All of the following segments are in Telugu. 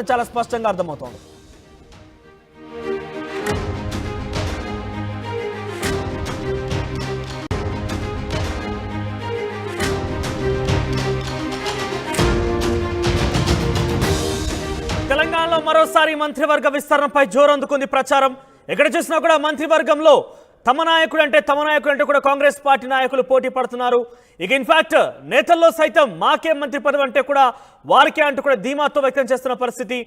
చాలా స్పష్టంగా అర్థమవుతోంది. తెలంగాణలో మరోసారి మంత్రివర్గ విస్తరణపై జోరందుకుంది ప్రచారం. ఎక్కడ చూసినా కూడా మంత్రివర్గంలో తమ నాయకుడు అంటే కూడా కాంగ్రెస్ పార్టీ నాయకులు పోటీ పడుతున్నారు. ఇక ఇన్ఫాక్ట్ నేతల్లో సైతం మాకే మంత్రి పదవి అంటే కూడా వారికే అంటూ కూడా ధీమాతో వ్యక్తం చేస్తున్న పరిస్థితి.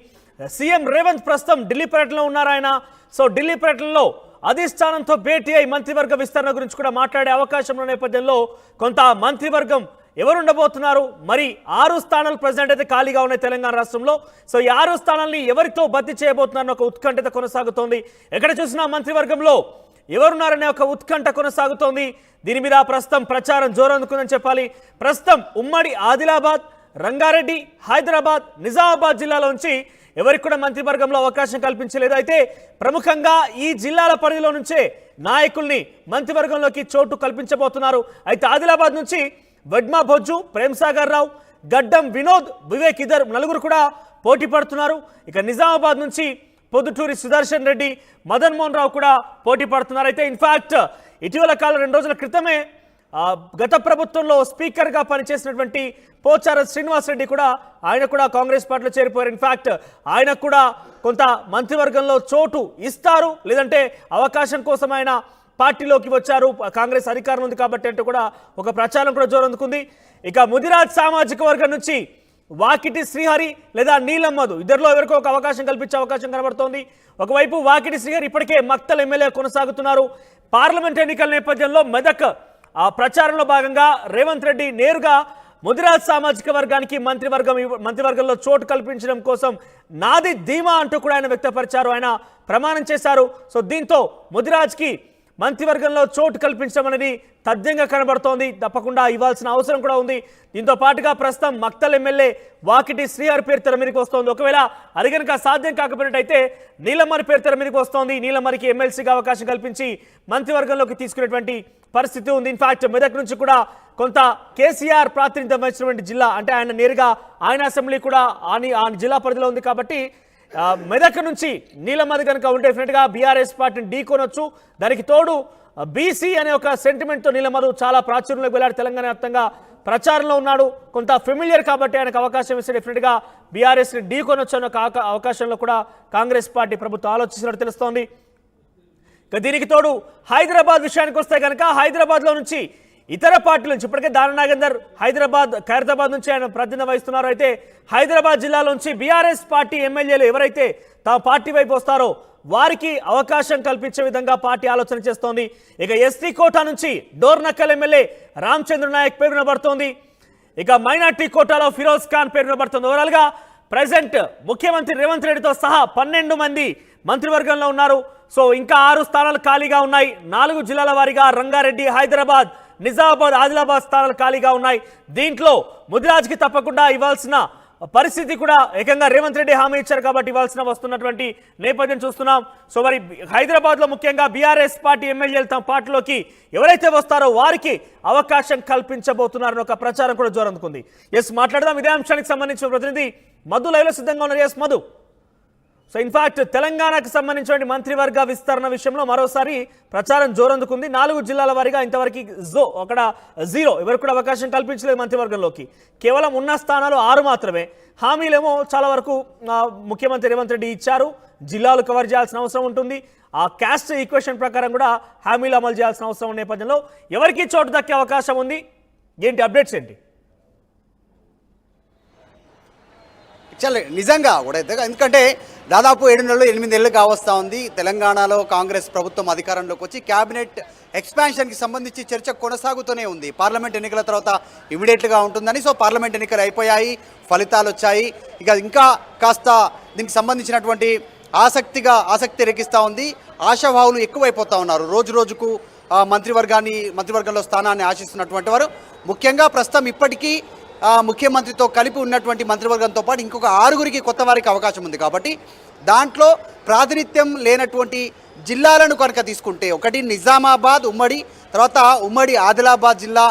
సీఎం రేవంత్ ప్రస్తుతం ఢిల్లీ పర్యటనలో ఉన్నారు ఆయన. సో ఢిల్లీ పర్యటనలో అధిష్టానంతో భేటీ అయి మంత్రివర్గ విస్తరణ గురించి కూడా మాట్లాడే అవకాశం ఉన్న నేపథ్యంలో కొంత మంత్రివర్గం ఎవరు ఉండబోతున్నారు, మరి 6 స్థానాలు ప్రెసిడెంట్ అయితే ఖాళీగా ఉన్నాయి తెలంగాణ రాష్ట్రంలో. సో ఈ 6 స్థానాల్ని ఎవరితో భర్తీ చేయబోతున్నారన్న ఒక ఉత్కంఠత కొనసాగుతోంది. ఎక్కడ చూసినా మంత్రివర్గంలో ఎవరున్నారనే ఒక ఉత్కంఠ కొనసాగుతోంది. దీని మీద ప్రస్తుతం ప్రచారం జోరందుకుందని చెప్పాలి. ప్రస్తుతం ఉమ్మడి ఆదిలాబాద్, రంగారెడ్డి, హైదరాబాద్, నిజామాబాద్ జిల్లాలోంచి ఎవరికి కూడా మంత్రివర్గంలో అవకాశం కల్పించలేదు. అయితే ప్రముఖంగా ఈ జిల్లాల పరిధిలో నుంచే నాయకుల్ని మంత్రివర్గంలోకి చోటు కల్పించబోతున్నారు. అయితే ఆదిలాబాద్ నుంచి వడ్మా బొజ్జు, ప్రేమ్సాగర్ రావు, గడ్డం వినోద్, వివేక్ ఇద్దరు నలుగురు కూడా పోటీ పడుతున్నారు. ఇక నిజామాబాద్ నుంచి పొద్దుటూరి సుదర్శన్ రెడ్డి, మదన్ మోహన్ రావు కూడా పోటీ పడుతున్నారు. అయితే ఇన్ఫాక్ట్ ఇటీవల కాలం 2 రోజుల క్రితమే గత ప్రభుత్వంలో స్పీకర్గా పనిచేసినటువంటి పోచారం శ్రీనివాసరెడ్డి కూడా ఆయన కూడా కాంగ్రెస్ పార్టీలో చేరిపోయారు. ఇన్ఫాక్ట్ ఆయనకు కూడా కొంత మంత్రివర్గంలో చోటు ఇస్తారు, లేదంటే అవకాశం కోసం ఆయన పార్టీలోకి వచ్చారు. కాంగ్రెస్ అధికారం ఉంది కాబట్టి అంటూ కూడా ఒక ప్రచారం కూడా జోరందుకుంది. ఇక ముదిరాజ్ సామాజిక వర్గం నుంచి వాకిటి శ్రీహరి లేదా నీలం మధు ఇద్దరిలో ఎవరికో ఒక అవకాశం కల్పించే అవకాశం కనబడుతోంది. ఒకవైపు వాకిటి శ్రీహరి ఇప్పటికే మక్తల్ ఎమ్మెల్యే కొనసాగుతున్నారు. పార్లమెంట్ ఎన్నికల నేపథ్యంలో మెదక్ ఆ ప్రచారంలో భాగంగా రేవంత్ రెడ్డి నేరుగా ముదిరాజ్ సామాజిక వర్గానికి మంత్రివర్గంలో చోటు కల్పించడం కోసం నాది ధీమా అంటూ కూడా ఆయన వ్యక్తపరిచారు. ఆయన ప్రమాణం చేశారు. సో దీంతో ముదిరాజ్కి మంత్రివర్గంలో చోటు కల్పించడం అనేది తథ్యంగా కనబడుతోంది. తప్పకుండా ఇవ్వాల్సిన అవసరం కూడా ఉంది. దీంతో పాటుగా ప్రస్తుతం మక్తల్ ఎమ్మెల్యే వాకిటి శ్రీహరి పేరు తెర మీదకి వస్తోంది. ఒకవేళ అది కనుక సాధ్యం కాకపోయినట్టయితే నీలమ్మరి పేరు తెర మీదకి వస్తోంది. నీలమ్మరికి ఎమ్మెల్సీగా అవకాశం కల్పించి మంత్రివర్గంలోకి తీసుకునేటువంటి పరిస్థితి ఉంది. ఇన్ఫాక్ట్ మెదక్ నుంచి కూడా కొంత కేసీఆర్ ప్రాతినిధ్యం వహించినటువంటి జిల్లా అంటే ఆయన నేరుగా ఆయన అసెంబ్లీ కూడా ఆ జిల్లా పరిధిలో ఉంది కాబట్టి మెదక్ నుంచి నీలమ్మది కనుక ఉంటే డెఫినెట్గా బీఆర్ఎస్ పార్టీని ఢీకొనొచ్చు. దానికి తోడు బీసీ అనే ఒక సెంటిమెంట్తో నీలమ్మదు చాలా ప్రాచుర్యంలోకి వెళ్ళాడు. తెలంగాణ వ్యాప్తంగా ప్రచారంలో ఉన్నాడు. కొంత ఫెమిలియర్ కాబట్టి ఆయనకు అవకాశం ఇస్తే డెఫినెట్గా బీఆర్ఎస్ని ఢీకొనొచ్చు అనే అవకాశంలో కూడా కాంగ్రెస్ పార్టీ ప్రభుత్వం ఆలోచిస్తున్నట్టు తెలుస్తోంది. దీనికి తోడు హైదరాబాద్ విషయానికి వస్తే కనుక హైదరాబాద్లో నుంచి ఇతర పార్టీల నుంచి ఇప్పటికే దాన నాగేందర్ ఖైరతాబాద్ నుంచి ఆయన ప్రాతినిధ్యం వహిస్తున్నారు. అయితే హైదరాబాద్ జిల్లాలో నుంచి బీఆర్ఎస్ పార్టీ ఎమ్మెల్యేలు ఎవరైతే తమ పార్టీ వైపు వస్తారో వారికి అవకాశం కల్పించే విధంగా పార్టీ ఆలోచన చేస్తోంది. ఇక ఎస్టీ కోటా నుంచి డోర్నక్కల్ ఎమ్మెల్యే రామచంద్ర నాయక్ పేరు వినబడుతోంది. ఇక మైనార్టీ కోటాలో ఫిరోజ్ ఖాన్ పేరు వినబడుతుంది. ఓవరాల్గా ప్రెసెంట్ ముఖ్యమంత్రి రేవంత్ రెడ్డితో సహా 12 మంది మంత్రివర్గంలో ఉన్నారు. సో ఇంకా 6 స్థానాలు ఖాళీగా ఉన్నాయి. 4 జిల్లాల వారీగా రంగారెడ్డి, హైదరాబాద్, నిజామాబాద్, ఆదిలాబాద్ స్థానాలు ఖాళీగా ఉన్నాయి. దీంట్లో ముదిరాజ్కి తప్పకుండా ఇవ్వాల్సిన పరిస్థితి కూడా ఏకంగా రేవంత్ రెడ్డి హామీ ఇచ్చారు కాబట్టి ఇవ్వాల్సిన వస్తున్నటువంటి నేపథ్యం చూస్తున్నాం. సో మరి హైదరాబాద్లో ముఖ్యంగా బీఆర్ఎస్ పార్టీ ఎమ్మెల్యేలు తమ పార్టీలోకి ఎవరైతే వస్తారో వారికి అవకాశం కల్పించబోతున్నారని ఒక ప్రచారం కూడా జోరందుకుంది. ఎస్ మాట్లాడదాం ఇదే అంశానికి సంబంధించిన ప్రతినిధి మధు లైవ్లో సిద్ధంగా ఉన్నారు. ఎస్ మధు, సో ఇన్ఫాక్ట్ తెలంగాణకు సంబంధించిన మంత్రివర్గ విస్తరణ విషయంలో మరోసారి ప్రచారం జోరందుకుంది. 4 జిల్లాల వారీగా ఇంతవరకు అక్కడ 0 ఎవరికి కూడా అవకాశం కల్పించలేదు మంత్రివర్గంలోకి. కేవలం ఉన్న స్థానాలు 6 మాత్రమే. హామీలేమో చాలా వరకు ముఖ్యమంత్రి రేవంత్ రెడ్డి ఇచ్చారు. జిల్లాలు కవర్ చేయాల్సిన అవసరం ఉంటుంది. ఆ క్యాస్ట్ ఈక్వేషన్ ప్రకారం కూడా హామీలు అమలు చేయాల్సిన అవసరం ఉన్న నేపథ్యంలో ఎవరికి చోటు దక్కే అవకాశం ఉంది, ఏంటి అప్డేట్స్ ఏంటి? నిజంగా కూడా ఎందుకంటే దాదాపు 7 నెలలు 8 నెలలు కావస్తూ ఉంది తెలంగాణలో కాంగ్రెస్ ప్రభుత్వం అధికారంలోకి వచ్చి క్యాబినెట్ ఎక్స్పాన్షన్కి సంబంధించి చర్చ కొనసాగుతూనే ఉంది. పార్లమెంట్ ఎన్నికల తర్వాత ఇమీడియట్గా ఉంటుందని. సో పార్లమెంట్ ఎన్నికలు అయిపోయాయి, ఫలితాలు వచ్చాయి. ఇంకా కాస్త దీనికి సంబంధించినటువంటి ఆసక్తి రేకిస్తూ ఉంది. ఆశాభావులు ఎక్కువైపోతూ ఉన్నారు. రోజు రోజుకు మంత్రివర్గంలో స్థానాన్ని ఆశిస్తున్నటువంటి వారు ముఖ్యంగా ప్రస్తుతం ఇప్పటికీ ముఖ్యమంత్రితో కలిపి ఉన్నటువంటి మంత్రివర్గంతో పాటు ఇంకొక 6గురికి కొత్త వారికి అవకాశం ఉంది. కాబట్టి దాంట్లో ప్రాతినిధ్యం లేనటువంటి జిల్లాలను కనుక తీసుకుంటే ఒకటి నిజామాబాద్ ఉమ్మడి, తర్వాత ఉమ్మడి ఆదిలాబాద్ జిల్లా,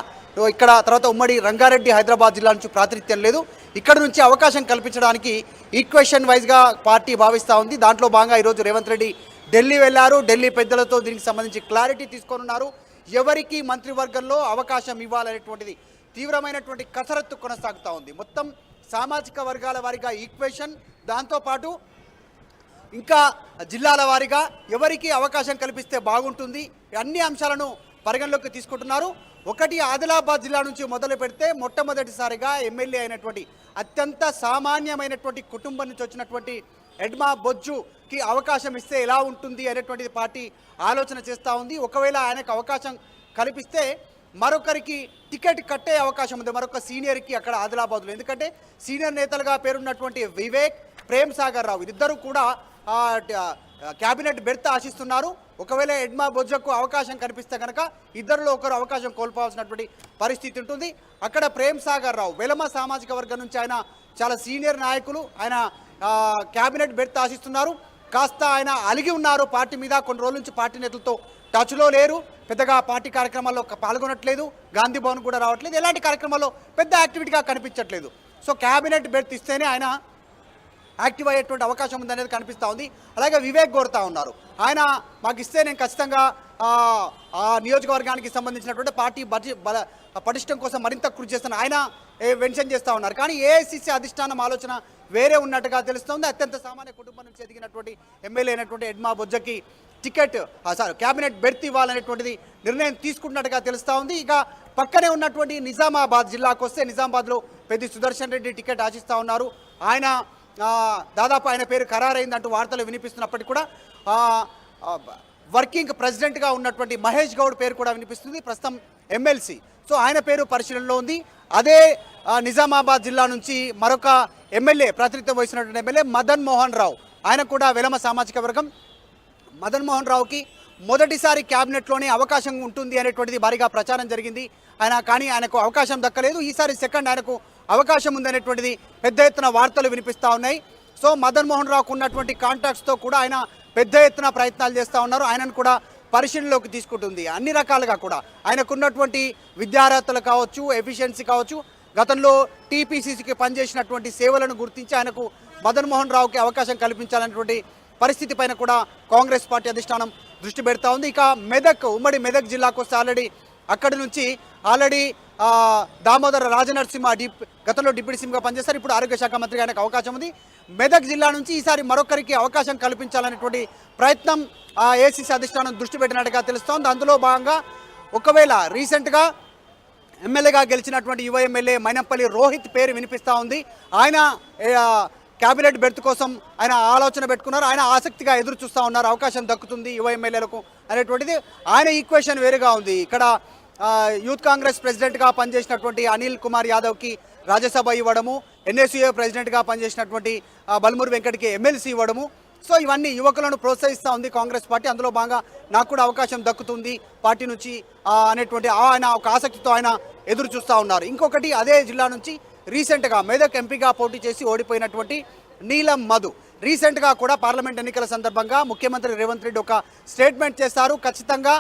ఇక్కడ తర్వాత ఉమ్మడి రంగారెడ్డి హైదరాబాద్ జిల్లా నుంచి ప్రాతినిధ్యం లేదు. ఇక్కడ నుంచి అవకాశం కల్పించడానికి ఈక్వేషన్ వైజ్గా పార్టీ భావిస్తూ ఉంది. దాంట్లో భాగంగా ఈరోజు రేవంత్ రెడ్డి ఢిల్లీ వెళ్ళారు. ఢిల్లీ పెద్దలతో దీనికి సంబంధించి క్లారిటీ తీసుకోనున్నారు. ఎవరికి మంత్రివర్గంలో అవకాశం ఇవ్వాలనేటువంటిది తీవ్రమైనటువంటి కసరత్తు కొనసాగుతూ ఉంది. మొత్తం సామాజిక వర్గాల వారిగా ఈక్వేషన్, దాంతోపాటు ఇంకా జిల్లాల వారీగా ఎవరికి అవకాశం కల్పిస్తే బాగుంటుంది, అన్ని అంశాలను పరిగణలోకి తీసుకుంటున్నారు. ఒకటి, ఆదిలాబాద్ జిల్లా నుంచి మొదలు పెడితే మొట్టమొదటిసారిగా ఎమ్మెల్యే అయినటువంటి అత్యంత సామాన్యమైనటువంటి కుటుంబం నుంచి వచ్చినటువంటి ఎడ్మా బొజ్జుకి అవకాశం ఇస్తే ఎలా ఉంటుంది అనేటువంటిది పార్టీ ఆలోచన చేస్తూ ఉంది. ఒకవేళ ఆయనకు అవకాశం కల్పిస్తే మరొకరికి టికెట్ కట్టే అవకాశం ఉంది, మరొక సీనియర్కి అక్కడ ఆదిలాబాద్లో. ఎందుకంటే సీనియర్ నేతలుగా పేరున్నటువంటి వివేక్, ప్రేమ్ సాగర్ రావు ఇద్దరు కూడా క్యాబినెట్ బెర్త్ ఆశిస్తున్నారు. ఒకవేళ ఎడ్మా బొజ్జకు అవకాశం కనిపిస్తే కనుక ఇద్దరిలో ఒకరు అవకాశం కోల్పోవాల్సినటువంటి పరిస్థితి ఉంటుంది. అక్కడ ప్రేమ్ సాగర్ రావు వెలమ సామాజిక వర్గం నుంచి ఆయన చాలా సీనియర్ నాయకులు, ఆయన క్యాబినెట్ బెర్త్ ఆశిస్తున్నారు. కాస్త ఆయన అలిగి ఉన్నారు పార్టీ మీద, కొన్ని రోజుల నుంచి పార్టీ నేతలతో టచ్లో లేరు, పెద్దగా పార్టీ కార్యక్రమాల్లో పాల్గొనట్లేదు, గాంధీ భవన్ కూడా రావట్లేదు, ఎలాంటి కార్యక్రమాల్లో పెద్ద యాక్టివిటీగా కనిపించట్లేదు. సో క్యాబినెట్ బెర్త్ ఇస్తేనే ఆయన యాక్టివ్ అయ్యేటువంటి అవకాశం ఉందనేది కనిపిస్తూ ఉంది. అలాగే వివేక్ కోరుతా ఉన్నారు, ఆయన మాకు ఇస్తే నేను ఖచ్చితంగా ఆ నియోజకవర్గానికి సంబంధించినటువంటి పార్టీ పటిష్టం కోసం మరింత కృషి చేస్తాను ఆయన మెన్షన్ చేస్తూ ఉన్నారు. కానీ ఏఐసిసి అధిష్టానం ఆలోచన వేరే ఉన్నట్టుగా తెలుస్తుంది. అత్యంత సామాన్య కుటుంబం నుంచి ఎదిగినటువంటి ఎమ్మెల్యే అయినటువంటి ఎడ్మా బొజ్జకి టికెట్ క్యాబినెట్ బెర్త్ ఇవ్వాలనేటువంటిది నిర్ణయం తీసుకున్నట్టుగా తెలుస్తూ ఉంది. ఇక పక్కనే ఉన్నటువంటి నిజామాబాద్ జిల్లాకు వస్తే నిజామాబాద్లో పెద్ది సుదర్శన్ రెడ్డి టికెట్ ఆశిస్తూ ఉన్నారు. ఆయన దాదాపు ఆయన పేరు ఖరారైందంటూ వార్తలు వినిపిస్తున్నప్పటికీ కూడా వర్కింగ్ ప్రెసిడెంట్గా ఉన్నటువంటి మహేష్ గౌడ్ పేరు కూడా వినిపిస్తుంది, ప్రస్తుతం ఎమ్మెల్సీ. సో ఆయన పేరు పరిశీలనలో ఉంది. అదే నిజామాబాద్ జిల్లా నుంచి మరొక ఎమ్మెల్యే ప్రాతినిధ్యం వహిస్తున్నటువంటి ఎమ్మెల్యే మదన్ మోహన్ రావు, ఆయన కూడా వెలమ సామాజిక వర్గం. మదన్ మోహన్ రావుకి మొదటిసారి క్యాబినెట్లోనే అవకాశం ఉంటుంది అనేటువంటిది భారీగా ప్రచారం జరిగింది. కానీ ఆయనకు అవకాశం దక్కలేదు. ఈసారి సెకండ్ ఆయనకు అవకాశం ఉందనేటువంటిది పెద్ద ఎత్తున వార్తలు వినిపిస్తూ ఉన్నాయి. సో మదన్ మోహన్ రావుకు ఉన్నటువంటి కాంటాక్ట్స్తో కూడా ఆయన పెద్ద ఎత్తున ప్రయత్నాలు చేస్తూ ఉన్నారు. ఆయనను కూడా పరిశీలనలోకి తీసుకుంటుంది. అన్ని రకాలుగా కూడా ఆయనకున్నటువంటి విద్యార్హతలు కావచ్చు, ఎఫిషియన్సీ కావచ్చు, గతంలో టీపీసీసీకి పనిచేసినటువంటి సేవలను గుర్తించి ఆయనకు మదన్ మోహన్ రావుకి అవకాశం కల్పించాలనేటువంటి పరిస్థితి పైన కూడా కాంగ్రెస్ పార్టీ అధిష్టానం దృష్టి పెడతా ఉంది. ఇక మెదక్, ఉమ్మడి మెదక్ జిల్లాకు వస్తే అక్కడి నుంచి దామోదర రాజనరసింహ గతంలో డిప్యూటీ సీఎంగా పనిచేస్తారు, ఇప్పుడు ఆరోగ్య శాఖ మంత్రిగా ఆయనకు అవకాశం ఉంది. మెదక్ జిల్లా నుంచి ఈసారి మరొకరికి అవకాశం కల్పించాలనేటువంటి ప్రయత్నం ఏసీసీ అధిష్టానం దృష్టి పెట్టినట్టుగా తెలుస్తోంది. అందులో భాగంగా ఒకవేళ రీసెంట్గా ఎమ్మెల్యేగా గెలిచినటువంటి యువ ఎమ్మెల్యే మైనంపల్లి రోహిత్ పేరు వినిపిస్తూ ఉంది. ఆయన క్యాబినెట్ బెర్త్ కోసం ఆయన ఆలోచన పెట్టుకున్నారు. ఆయన ఆసక్తిగా ఎదురు చూస్తూ ఉన్నారు, అవకాశం దక్కుతుంది యువ ఎమ్మెల్యేలకు అనేటువంటిది. ఆయన ఈక్వేషన్ వేరుగా ఉంది. ఇక్కడ యూత్ కాంగ్రెస్ ప్రెసిడెంట్గా పనిచేసినటువంటి అనిల్ కుమార్ యాదవ్కి రాజ్యసభ ఇవ్వడము, ఎన్ఎస్యూఏ ప్రెసిడెంట్గా పనిచేసినటువంటి బల్మూరు వెంకట్కి ఎమ్మెల్సీ ఇవ్వడము. సో ఇవన్నీ యువకులను ప్రోత్సహిస్తూ ఉంది కాంగ్రెస్ పార్టీ. అందులో భాగంగా నాకు కూడా అవకాశం దక్కుతుంది పార్టీ నుంచి అనేటువంటి ఆయన ఒక ఆసక్తితో ఆయన ఎదురు చూస్తూ ఉన్నారు. ఇంకొకటి, అదే జిల్లా నుంచి రీసెంట్గా మెదక్ ఎంపీగా పోటీ చేసి ఓడిపోయినటువంటి నీలం మధు రీసెంట్గా కూడా పార్లమెంట్ ఎన్నికల సందర్భంగా ముఖ్యమంత్రి రేవంత్ రెడ్డి ఒక స్టేట్మెంట్ చేశారు. ఖచ్చితంగా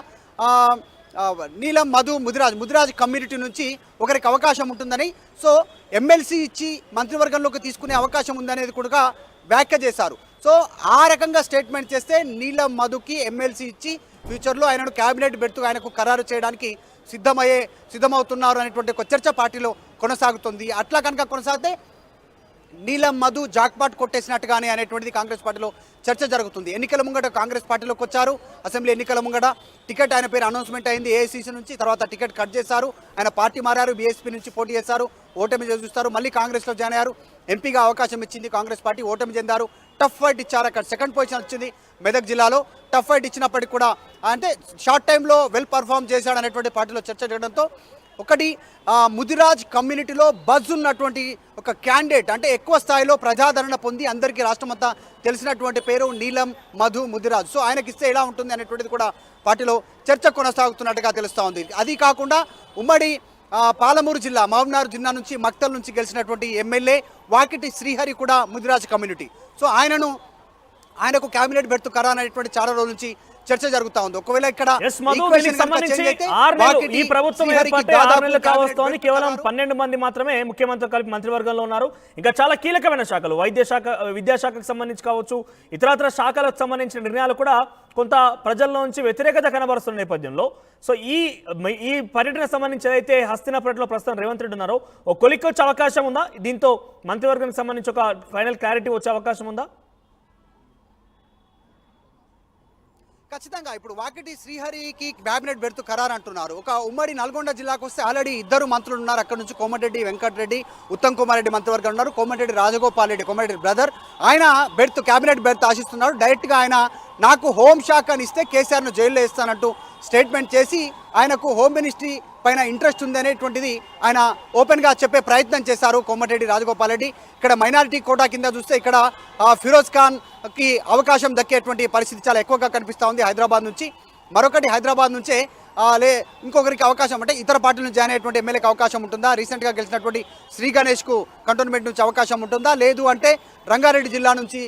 నీలం మధు ముదిరాజ్ కమ్యూనిటీ నుంచి ఒకరికి అవకాశం ఉంటుందని, సో ఎమ్మెల్సీ ఇచ్చి మంత్రివర్గంలోకి తీసుకునే అవకాశం ఉందనేది కూడా వ్యాఖ్య చేశారు. సో ఆ రకంగా స్టేట్మెంట్ చేస్తే నీలం మధుకి ఎమ్మెల్సీ ఇచ్చి ఫ్యూచర్లో ఆయనను క్యాబినెట్ బెర్త్ ఆయనకు ఖరారు చేయడానికి సిద్ధమవుతున్నారు అనేటువంటి ఒక చర్చ పార్టీలో కొనసాగుతుంది. అట్లా కనుక కొనసాగితే నీలం మధు జాక్పాట్ కొట్టేసినట్టుగానే అనేటువంటిది కాంగ్రెస్ పార్టీలో చర్చ జరుగుతుంది. ఎన్నికల ముంగట కాంగ్రెస్ పార్టీలోకి వచ్చారు. అసెంబ్లీ ఎన్నికల ముంగట టికెట్ ఆయన పేరు అనౌన్స్మెంట్ అయింది ఏఐసీసీ నుంచి, తర్వాత టికెట్ కట్ చేశారు. ఆయన పార్టీ మారారు, బీఎస్పీ నుంచి పోటీ చేశారు, ఓటమి చూస్తారు, మళ్ళీ కాంగ్రెస్లో జాయిన్ అయ్యారు. ఎంపీగా అవకాశం ఇచ్చింది కాంగ్రెస్ పార్టీ, ఓటమి చెందారు. టఫ్ ఫైట్ ఇచ్చారు. అక్కడ సెకండ్ పొజిషన్ వచ్చింది మెదక్ జిల్లాలో. టఫ్ ఫైట్ ఇచ్చినప్పటికీ కూడా అంటే షార్ట్ టైంలో వెల్ పర్ఫామ్ చేశాడు అనేటువంటి పార్టీలో చర్చ జరగడంతో ఒకటి ముదిరాజ్ కమ్యూనిటీలో బజ్ ఉన్నటువంటి ఒక క్యాండిడేట్, అంటే ఎక్కువ స్థాయిలో ప్రజాదరణ పొంది అందరికీ రాష్ట్రమంతా తెలిసినటువంటి పేరు నీలం మధు ముదిరాజ్. సో ఆయనకిస్తే ఎలా ఉంటుంది అనేటువంటిది కూడా పార్టీలో చర్చ కొనసాగుతున్నట్టుగా తెలుస్తూ ఉంది. అది కాకుండా ఉమ్మడి పాలమూరు జిల్లా మహబూబ్నగర్ జిల్లా నుంచి మక్తల్ నుంచి గెలిచినటువంటి ఎమ్మెల్యే వాకిటి శ్రీహరి కూడా ముదిరాజ్ కమ్యూనిటీ. సో ఆయనకు క్యాబినెట్ బెర్త్ ఖరారు అనేటువంటి చాలా రోజుల నుంచి చర్చ జరుగుతా ఉంది. ఒకవేళ ఇక్కడ Yes, మధు, equation దీనికి కనుక సంబంధించి change అయితే 6 నెలలు వాకిటి, ఈ ప్రభుత్వం శ్రీహరికి ఏర్పడితే 6 దాదాపు నెలలు కావస్తోంది. cabinet కేవలం ఖరారు. 12 మంది మాత్రమే ముఖ్యమంత్రి కలిపి మంత్రివర్గంలో ఉన్నారు. ఇంకా చాలా కీలకమైన శాఖలు, వైద్య శాఖ, విద్యాశాఖకు సంబంధించి కావచ్చు, ఇతరత్ర శాఖలకు సంబంధించిన నిర్ణయాలు కూడా కొంత ప్రజల్లో నుంచి వ్యతిరేకత కనబరుస్తున్న నేపథ్యంలో సో ఈ పర్యటన సంబంధించి ఏదైతే హస్తినాపురంలో ప్రస్తుతం రేవంత్ రెడ్డి ఉన్నారో ఒక కొలిక్కి వచ్చే అవకాశం ఉందా? దీంతో మంత్రివర్గానికి సంబంధించి ఒక ఫైనల్ క్లారిటీ వచ్చే అవకాశం ఉందా? ఖచ్చితంగా ఇప్పుడు వాకిటి శ్రీహరికి క్యాబినెట్ బెర్త్ ఖరారు అంటున్నారు. ఒక ఉమ్మడి నల్గొండ జిల్లాకు వస్తే ఆల్రెడీ 2 మంత్రులు ఉన్నారు. అక్కడ నుంచి కోమటిరెడ్డి వెంకటరెడ్డి, ఉత్తమ్ కుమార్ రెడ్డి మంత్రివర్గం ఉన్నారు. కోమటిరెడ్డి రాజగోపాల్ రెడ్డి, కోమటిరెడ్డి బ్రదర్, ఆయన క్యాబినెట్ బెర్త్ ఆశిస్తున్నారు. డైరెక్ట్గా ఆయన నాకు హోంశాఖని ఇస్తే కేసీఆర్ను జైల్లో వేస్తానంటూ స్టేట్మెంట్ చేసి ఆయనకు హోమ్ మినిస్ట్రీ పైన ఇంట్రెస్ట్ ఉంది అనేటువంటిది ఆయన ఓపెన్గా చెప్పే ప్రయత్నం చేశారు కోమటిరెడ్డి రాజగోపాల్ రెడ్డి. ఇక్కడ మైనారిటీ కోటా కింద చూస్తే ఇక్కడ ఫిరోజ్ ఖాన్కి అవకాశం దక్కేటువంటి పరిస్థితి చాలా ఎక్కువగా కనిపిస్తూ ఉంది హైదరాబాద్ నుంచి. మరొకటి హైదరాబాద్ నుంచే ఇంకొకరికి అవకాశం అంటే ఇతర పార్టీల నుంచి జాయిన్ అయ్యేటువంటి ఎమ్మెల్యేకి అవకాశం ఉంటుందా? రీసెంట్గా గెలిచినటువంటి శ్రీ గణేష్కు కంటోన్మెంట్ నుంచి అవకాశం ఉంటుందా? లేదు అంటే రంగారెడ్డి జిల్లా నుంచి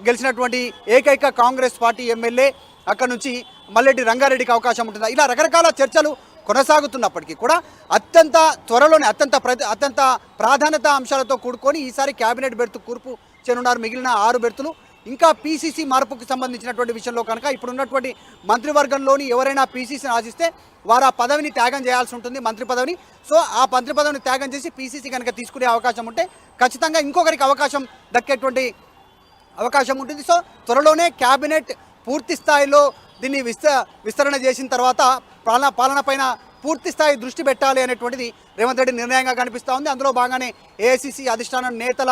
గెలిచినటువంటి ఏకైక కాంగ్రెస్ పార్టీ ఎమ్మెల్యే అక్కడ నుంచి మల్లెడ్డి రంగారెడ్డికి అవకాశం ఉంటుందా? ఇలా రకరకాల చర్చలు కొనసాగుతున్నప్పటికీ కూడా అత్యంత త్వరలోనే అత్యంత ప్రాధాన్యత అంశాలతో కూడుకొని ఈసారి క్యాబినెట్ బెర్త్ కూర్పు చేయనున్నారు. మిగిలిన 6 బెర్తులు ఇంకా పీసీసీ మార్పుకు సంబంధించినటువంటి విషయంలో కనుక ఇప్పుడున్నటువంటి మంత్రివర్గంలోని ఎవరైనా పీసీసీని ఆశిస్తే వారు ఆ పదవిని త్యాగం చేయాల్సి ఉంటుంది, మంత్రి పదవిని. సో ఆ మంత్రి పదవిని త్యాగం చేసి పీసీసీ కనుక తీసుకునే అవకాశం ఉంటే ఖచ్చితంగా ఇంకొకరికి అవకాశం దక్కేటువంటి అవకాశం ఉంటుంది. సో త్వరలోనే క్యాబినెట్ పూర్తి స్థాయిలో దీన్ని విస్తరణ చేసిన తర్వాత పాలన పైన పూర్తి స్థాయి దృష్టి పెట్టాలి అనేటువంటిది రేవంత్ రెడ్డి నిర్ణయంగా కనిపిస్తూ ఉంది. అందులో భాగంగానే ఏఐసీసీ అధిష్టానం నేతల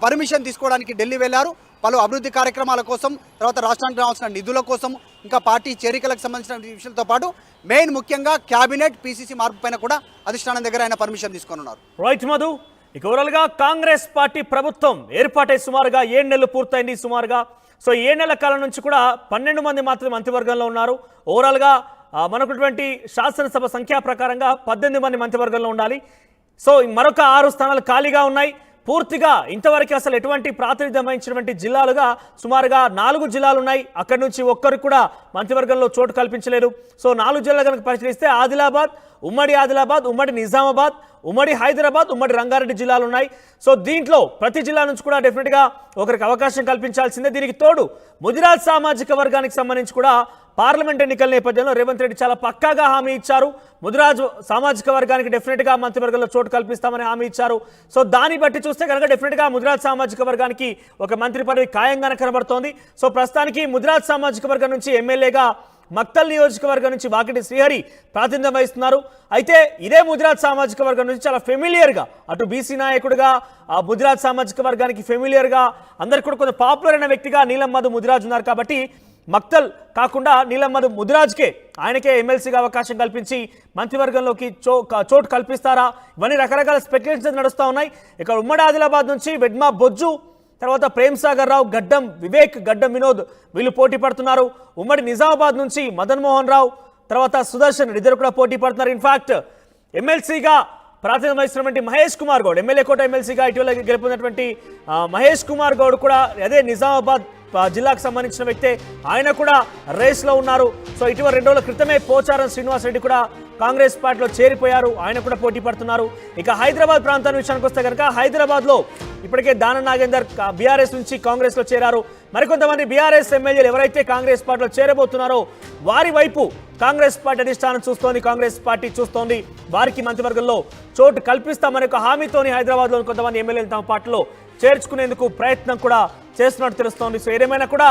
పర్మిషన్ తీసుకోవడానికి ఢిల్లీ వెళ్లారు. పలు అభివృద్ధి కార్యక్రమాల కోసం, తర్వాత రాష్ట్రానికి రావాల్సిన నిధుల కోసం, ఇంకా పార్టీ చేరికలకు సంబంధించిన విషయాలతో పాటు మెయిన్ ముఖ్యంగా క్యాబినెట్ పీసీసీ మార్పు పైన కూడా అధిష్టానం దగ్గర ఆయన పర్మిషన్ తీసుకొని ఉన్నారు. రైట్ మధు, ఇక ఓవరాల్గా కాంగ్రెస్ పార్టీ ప్రభుత్వం ఏర్పాటై సుమారుగా 7 నెలలు పూర్తయింది. సుమారుగా సో 7 నెలల కాలం నుంచి కూడా 12 మంది మాత్రమే మంత్రివర్గంలో ఉన్నారు. ఓవరాల్గా మనకున్నటువంటి శాసనసభ సంఖ్యా ప్రకారంగా 18 మంది మంత్రివర్గంలో ఉండాలి. సో మరొక 6 స్థానాలు ఖాళీగా ఉన్నాయి. పూర్తిగా ఇంతవరకు అసలు ఎటువంటి ప్రాతినిధ్యం వహించినటువంటి జిల్లాలుగా సుమారుగా 4 జిల్లాలు ఉన్నాయి. అక్కడి నుంచి ఒక్కరికి కూడా మంత్రివర్గంలో చోటు కల్పించలేదు. సో 4 జిల్లాలు కనుక పరిశీలిస్తే ఆదిలాబాద్, ఉమ్మడి నిజామాబాద్, ఉమ్మడి హైదరాబాద్, ఉమ్మడి రంగారెడ్డి జిల్లాలు ఉన్నాయి. సో దీంట్లో ప్రతి జిల్లా నుంచి కూడా డెఫినెట్గా ఒకరికి అవకాశం కల్పించాల్సిందే. దీనికి తోడు ముదిరాజ్ సామాజిక వర్గానికి సంబంధించి కూడా పార్లమెంట్ ఎన్నికల నేపథ్యంలో రేవంత్ రెడ్డి చాలా పక్కాగా హామీ ఇచ్చారు. ముదిరాజ్ సామాజిక వర్గానికి డెఫినెట్గా మంత్రివర్గంలో చోటు కల్పిస్తామని హామీ ఇచ్చారు. సో దాన్ని బట్టి చూస్తే కనుక డెఫినెట్గా ముదిరాజ్ సామాజిక వర్గానికి ఒక మంత్రి పదవి ఖాయంగానే కనబడుతోంది. సో ప్రస్తుతానికి ముదిరాజ్ సామాజిక వర్గం నుంచి ఎమ్మెల్యేగా మక్తల్ నియోజకవర్గం నుంచి వాకిటి శ్రీహరి ప్రాతినిధ్యం వహిస్తున్నారు. అయితే ఇదే ముదిరాజ్ సామాజిక వర్గం నుంచి చాలా ఫెమిలియర్గా అటు బీసీ నాయకుడిగా ముదిరాజ్ సామాజిక వర్గానికి ఫెమిలియర్గా అందరికీ కూడా కొంచెం పాపులర్ అయిన వ్యక్తిగా నీలం మధు ముదిరాజ్ ఉన్నారు. కాబట్టి మక్తల్ కాకుండా నీలం మధు ముదిరాజ్కే ఆయనకే ఎమ్మెల్సీగా అవకాశం కల్పించి మంత్రివర్గంలోకి చోటు కల్పిస్తారా? ఇవన్నీ రకరకాల స్పెక్యులేషన్స్ నడుస్తూ ఉన్నాయి. ఇక్కడ ఉమ్మడి ఆదిలాబాద్ నుంచి వెడ్మా బొజ్జు, తర్వాత ప్రేమ్ సాగర్ రావు, గడ్డం వివేక్, గడ్డం వినోద్ వీళ్ళు పోటీ పడుతున్నారు. ఉమ్మడి నిజామాబాద్ నుంచి మదన్ మోహన్ రావు, తర్వాత సుదర్శన్ రెడ్డి ఇద్దరు కూడా పోటీ పడుతున్నారు. ఇన్ఫాక్ట్ ఎమ్మెల్సీగా ప్రాతినిధ్యం వహిస్తున్నటువంటి మహేష్ కుమార్ గౌడ్, ఎమ్మెల్యే కోట ఎమ్మెల్సీగా ఇటీవల గెలుపొందినటువంటి మహేష్ కుమార్ గౌడ్ కూడా అదే నిజామాబాద్ జిల్లాకు సంబంధించిన వ్యక్తే, ఆయన కూడా రేస్లో ఉన్నారు. సో ఇటీవల 2 రోజుల క్రితమే పోచారం శ్రీనివాస్ రెడ్డి కూడా కాంగ్రెస్ పార్టీలో చేరిపోయారు, ఆయన కూడా పోటీ పడుతున్నారు. ఇక హైదరాబాద్ ప్రాంతాన్ని విషయానికి వస్తే కనుక హైదరాబాద్లో ఇప్పటికే దానం నాగేందర్ బీఆర్ఎస్ నుంచి కాంగ్రెస్లో చేరారు. మరికొంతమంది బీఆర్ఎస్ ఎమ్మెల్యేలు ఎవరైతే కాంగ్రెస్ పార్టీలో చేరబోతున్నారో వారి వైపు కాంగ్రెస్ పార్టీ అధిష్టానం చూస్తోంది, కాంగ్రెస్ పార్టీ చూస్తోంది. వారికి మంత్రివర్గంలో చోటు కల్పిస్తామనే ఒక హామీతోని హైదరాబాద్లోని కొంతమంది ఎమ్మెల్యేలు తమ పార్టీలో చేర్చుకునేందుకు ప్రయత్నం కూడా చేస్తున్నట్టు తెలుస్తోంది. సో ఏదేమైనా కూడా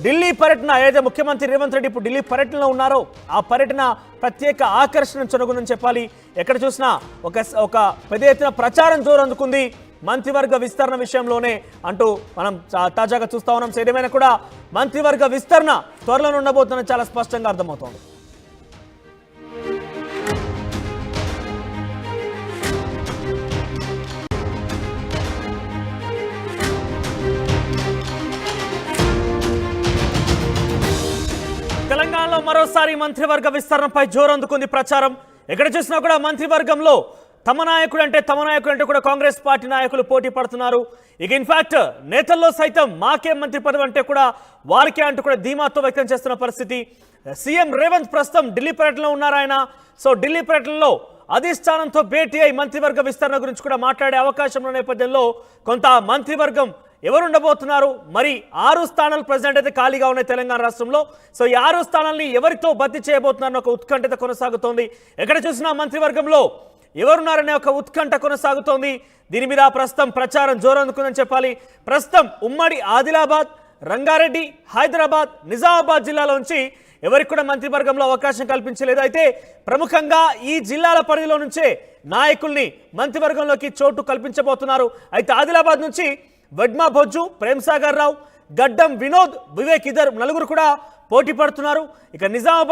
ఢిల్లీ పర్యటన ఏదైతే ముఖ్యమంత్రి రేవంత్ రెడ్డి ఇప్పుడు ఢిల్లీ పర్యటనలో ఉన్నారో ఆ పర్యటన ప్రత్యేక ఆకర్షణ చెందుకుందని చెప్పాలి. ఎక్కడ చూసినా ఒక పెద్ద ఎత్తున ప్రచారం జోరందుకుంది మంత్రివర్గ విస్తరణ విషయంలోనే అంటూ మనం తాజాగా చూస్తా ఉన్నాం. సో ఏదేమైనా కూడా మంత్రివర్గ విస్తరణ త్వరలో ఉండబోతుందని చాలా స్పష్టంగా అర్థమవుతోంది. తెలంగాణలో మరోసారి మంత్రివర్గ విస్తరణపై జోరందుకుంది ప్రచారం. ఎక్కడ చూసినా కూడా మంత్రివర్గంలో తమ నాయకుడు అంటే కూడా కాంగ్రెస్ పార్టీ నాయకులు పోటీ పడుతున్నారు. ఇక ఇన్ఫాక్ట్ నేతల్లో సైతం మాకే మంత్రి పదవి అంటే కూడా వారికే అంటూ కూడా ధీమాతో వ్యక్తం చేస్తున్న పరిస్థితి. సీఎం రేవంత్ ప్రస్తుతం ఢిల్లీ పర్యటనలో ఉన్నారు ఆయన. సో ఢిల్లీ పర్యటనలో అధిష్టానంతో భేటీ అయి మంత్రివర్గ విస్తరణ గురించి కూడా మాట్లాడే అవకాశం ఉన్న నేపథ్యంలో కొంత మంత్రివర్గం ఎవరు ఉండబోతున్నారు, మరి 6 స్థానాలు ప్రెసిడెంట్ అయితే ఖాళీగా ఉన్నాయి తెలంగాణ రాష్ట్రంలో. సో ఈ 6 స్థానాలని ఎవరితో భర్తీ చేయబోతున్నారని ఒక ఉత్కంఠత కొనసాగుతోంది. ఎక్కడ చూసినా మంత్రివర్గంలో ఎవరున్నారనే ఒక ఉత్కంఠ కొనసాగుతోంది. దీని మీద ప్రస్తుతం ప్రచారం జోరందుకుందని చెప్పాలి. ప్రస్తుతం ఉమ్మడి ఆదిలాబాద్, రంగారెడ్డి, హైదరాబాద్, నిజామాబాద్ జిల్లాలోంచి ఎవరికి కూడా మంత్రివర్గంలో అవకాశం కల్పించలేదు. అయితే ప్రముఖంగా ఈ జిల్లాల పరిధిలో నుంచే నాయకుల్ని మంత్రివర్గంలోకి చోటు కల్పించబోతున్నారు. అయితే ఆదిలాబాద్ నుంచి వడ్మా బొజ్జు, ప్రేమ్సాగర్ రావు, గడ్డం వినోద్, వివేక్ ఇద్దరు నలుగురు కూడా పోటీ పడుతున్నారు. ఇక నిజామాబాద్